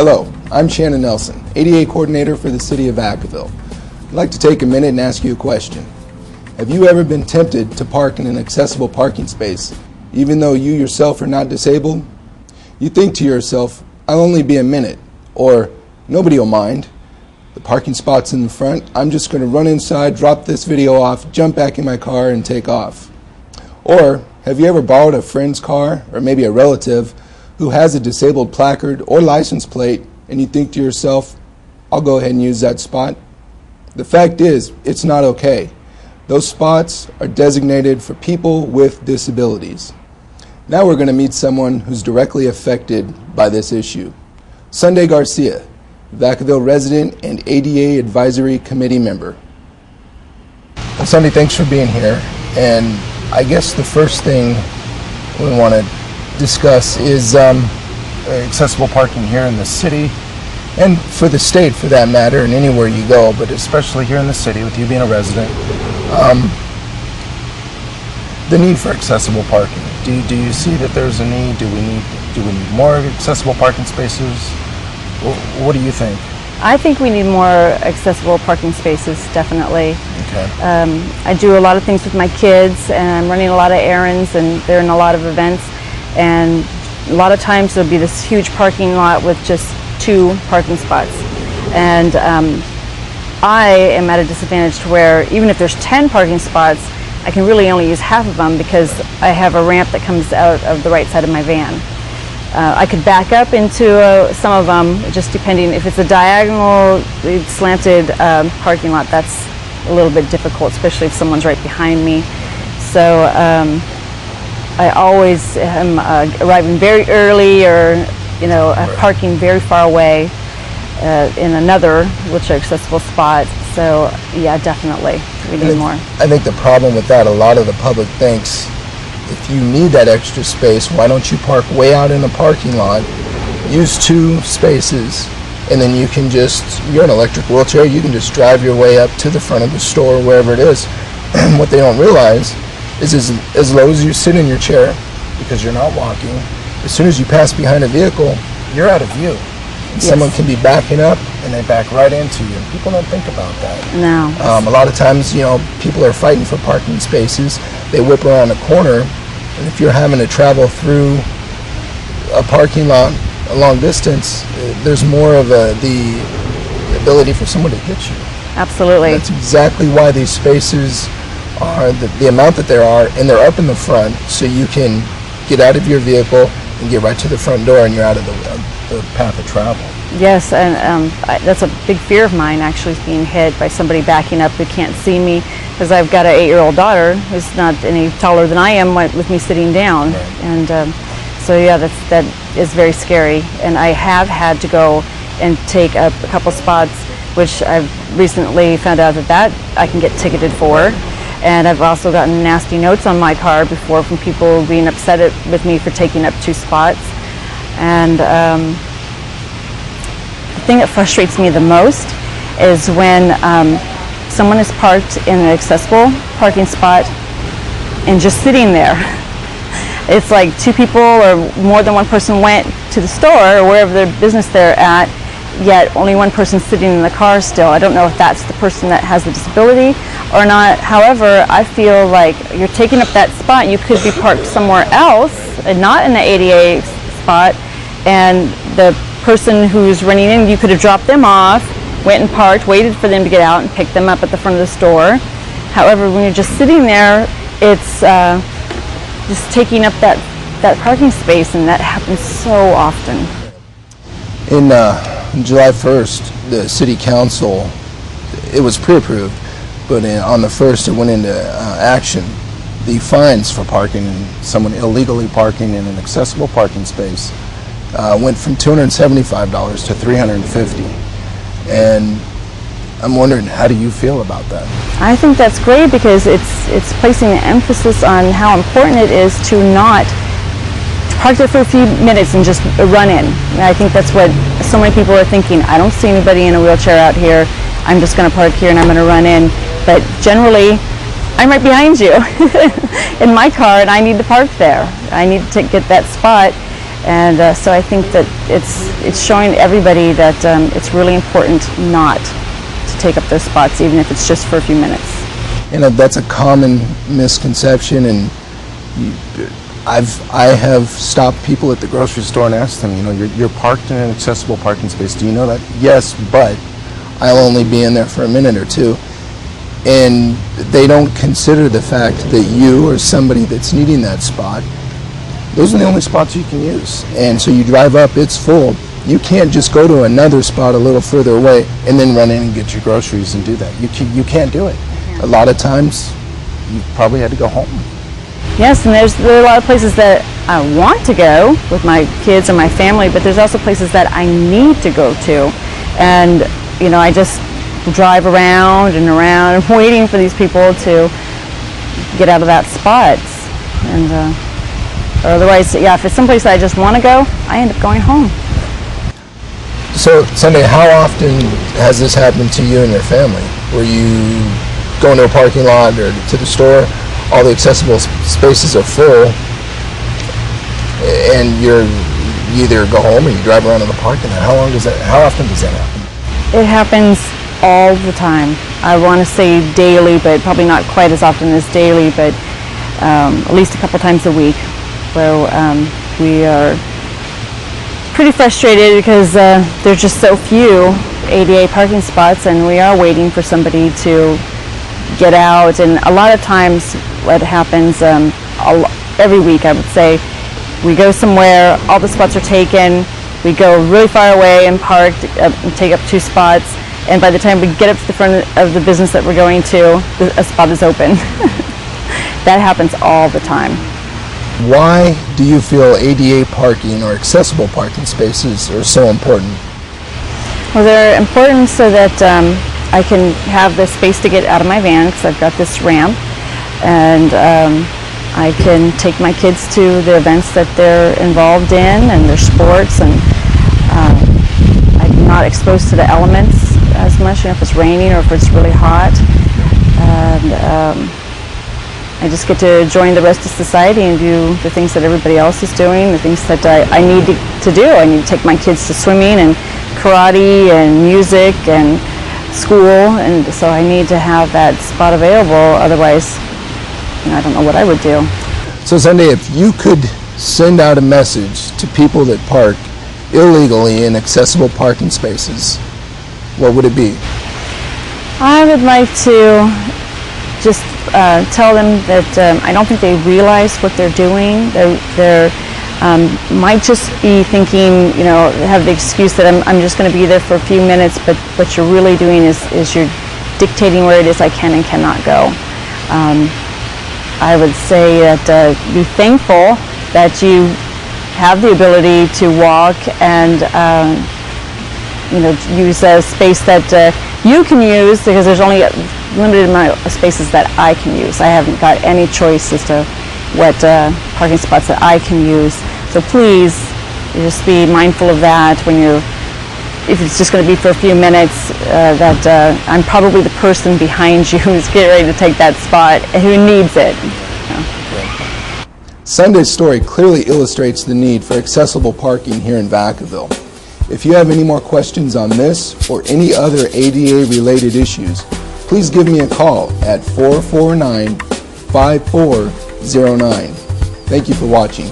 Hello, I'm Shannon Nelson, ADA Coordinator for the City of Vacaville. I'd like to take a minute and ask you a question. Have you ever been tempted to park in an accessible parking space, even though you yourself are not disabled? You think to yourself, I'll only be a minute, or nobody will mind. The parking spot's in the front, I'm just going to run inside, drop this video off, jump back in my car, and take off. Or, have you ever borrowed a friend's car, or maybe a relative, who has a disabled placard or license plate, and you think to yourself, I'll go ahead and use that spot? The fact is, it's not okay. Those spots are designated for people with disabilities. Now we're going to meet someone who's directly affected by this issue. Sunday Garcia, Vacaville resident and ADA Advisory Committee member. Well, Sunday, thanks for being here. And I guess the first thing we want to discuss is accessible parking here in the city, and for the state for that matter, and anywhere you go, but especially here in the city with you being a resident. The need for accessible parking. Do you see that there's a need? Do we need more accessible parking spaces? What do you think? I think we need more accessible parking spaces, definitely. Okay. I do a lot of things with my kids, and I'm running a lot of errands, and they're in a lot of events, and a lot of times there'll be this huge parking lot with just 2 parking spots. And I am at a disadvantage to where even if there's 10 parking spots, I can really only use half of them because I have a ramp that comes out of the right side of my van. I could back up into some of them, just depending. If it's a diagonal, slanted parking lot, that's a little bit difficult, especially if someone's right behind me. So I always am arriving very early, or parking very far away in another wheelchair accessible spot. So yeah, definitely we need more. I think the problem with that, a lot of the public thinks, if you need that extra space, why don't you park way out in the parking lot, use 2 spaces, and then you can you're an electric wheelchair, you can just drive your way up to the front of the store, wherever it is. What they don't realize is as low as you sit in your chair, because you're not walking, as soon as you pass behind a vehicle, you're out of view. And someone can be backing up and they back right into you. And people don't think about that. No. A lot of times, people are fighting for parking spaces. They whip around a corner, and if you're having to travel through a parking lot a long distance, there's more of the ability for someone to hit you. Absolutely. And that's exactly why these spaces are the amount that there are, and they're up in the front, so you can get out of your vehicle and get right to the front door, and you're out of the path of travel. Yes, and that's a big fear of mine, actually, is being hit by somebody backing up who can't see me, because I've got an 8-year-old daughter who's not any taller than I am with me sitting down. Right. And so yeah, that is very scary. And I have had to go and take up a couple spots, which I've recently found out that I can get ticketed for. And I've also gotten nasty notes on my car before from people being upset with me for taking up 2 spots. And the thing that frustrates me the most is when someone is parked in an accessible parking spot and just sitting there. It's like 2 people or more than 1 person went to the store or wherever their business they're at, yet only 1 person sitting in the car still. I don't know if that's the person that has the disability or not. However, I feel like you're taking up that spot. You could be parked somewhere else and not in the ADA spot, and the person who's running in, you could have dropped them off, went and parked, waited for them to get out and picked them up at the front of the store. However, when you're just sitting there, it's just taking up that parking space, and that happens so often. In July 1st, the City Council, it was pre-approved, but on the 1st it went into action. The fines for parking, someone illegally parking in an accessible parking space, went from $275 to $350. And I'm wondering, how do you feel about that? I think that's great, because it's placing an emphasis on how important it is to not park there for a few minutes and just run in. And I think that's what so many people are thinking. I don't see anybody in a wheelchair out here. I'm just going to park here and I'm going to run in. But generally, I'm right behind you in my car, and I need to park there. I need to get that spot. And so I think that it's showing everybody that it's really important not to take up those spots, even if it's just for a few minutes. And that's a common misconception, and I have stopped people at the grocery store and asked them, you're parked in an accessible parking space. Do you know that? Yes, but I'll only be in there for a minute or two. And they don't consider the fact that you or somebody that's needing that spot, those are the only spots you can use. And so you drive up, it's full. You can't just go to another spot a little further away and then run in and get your groceries and do that. You can't do it. A lot of times, you probably had to go home. Yes, and there are a lot of places that I want to go with my kids or my family, but there's also places that I need to go to. And, I just drive around and waiting for these people to get out of that spot. And or otherwise, yeah, if it's someplace that I just want to go, I end up going home. So, Sunday, how often has this happened to you and your family? Where you go into a parking lot or to the store, all the accessible spaces are full, and you either go home or you drive around in the parking lot? How often does that happen? It happens all the time. I want to say daily, but probably not quite as often as daily, but at least a couple times a week, where we are pretty frustrated because there's just so few ADA parking spots, and we are waiting for somebody to get out. And a lot of times what happens every week, I would say, we go somewhere, all the spots are taken, we go really far away and park and take up 2 spots, and by the time we get up to the front of the business that we're going to, a spot is open. That happens all the time. Why do you feel ADA parking or accessible parking spaces are so important? Well, they're important so that I can have the space to get out of my van, because I've got this ramp, and I can take my kids to the events that they're involved in and their sports, and I'm not exposed to the elements as much, if it's raining or if it's really hot. And I just get to join the rest of society and do the things that everybody else is doing, the things that I need to do. I need to take my kids to swimming and karate and music and school, and so I need to have that spot available. Otherwise, I don't know what I would do. So Sunday, if you could send out a message to people that park illegally in accessible parking spaces, what would it be? I would like to just tell them that I don't think they realize what they're doing. They're might just be thinking, have the excuse that I'm just going to be there for a few minutes, but what you're really doing is you're dictating where it is I can and cannot go. I would say that be thankful that you have the ability to walk and use a space that you can use, because there's only a limited amount of spaces that I can use. I haven't got any choice as to what parking spots that I can use. So please, just be mindful of that when if it's just going to be for a few minutes, that I'm probably the person behind you who's getting ready to take that spot, who needs it. Sunday's story clearly illustrates the need for accessible parking here in Vacaville. If you have any more questions on this or any other ADA-related issues, please give me a call at 449-5409. Thank you for watching.